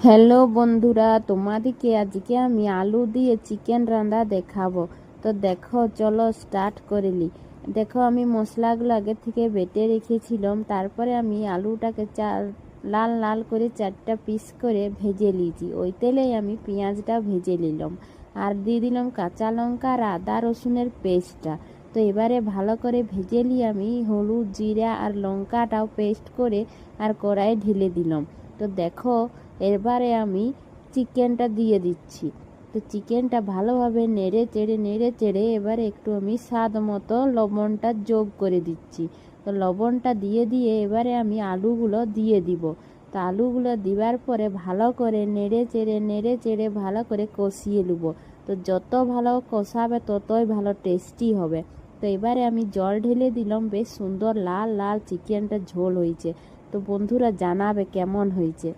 Hello বন্ধুরা, তোমাদেরকে আজকে আমি আলু দিয়ে চিকেন রান্না দেখাবো। তো দেখো, চলো স্টার্ট করিলি। দেখো, আমি মশলাগুলো আগে থেকে বেটে রেখেছিলাম। তারপরে আমি আলুটাকে লাল লাল করে 4টা পিস করে ভেজে নিয়েছি। ওই তেলেই আমি পেঁয়াজটা ভেজে নিলাম, আর দিয়ে দিলাম কাঁচা লঙ্কা আর আদা রসুনের পেস্টটা। তো এবারে ভালো করে ভেজে নিয়ে আমি হলুদ, জিরা আর লঙ্কাটাও পেস্ট করে আর কড়াইয়ে ঢেলে দিলাম। তো দেখো, এবারে আমি চিকেনটা দিয়ে দিচ্ছি। তো চিকেনটা ভালোভাবে নেড়ে চেড়ে এবারে একটু আমি স্বাদ মতো লবণটা যোগ করে দিচ্ছি। তো লবণটা দিয়ে এবারে আমি আলুগুলো দিয়ে দিব। তো আলুগুলো দেওয়ার পরে ভালো করে নেড়ে চেড়ে ভালো করে কষিয়ে নেব। তো যত ভালো কষাবে ততই ভালো টেস্টি হবে। তো এবারে আমি জল ঢেলে দিলাম। বেশ সুন্দর লাল লাল চিকেনটা ঝোল হয়েছে। তো বন্ধুরা জানাবে কেমন হয়েছে।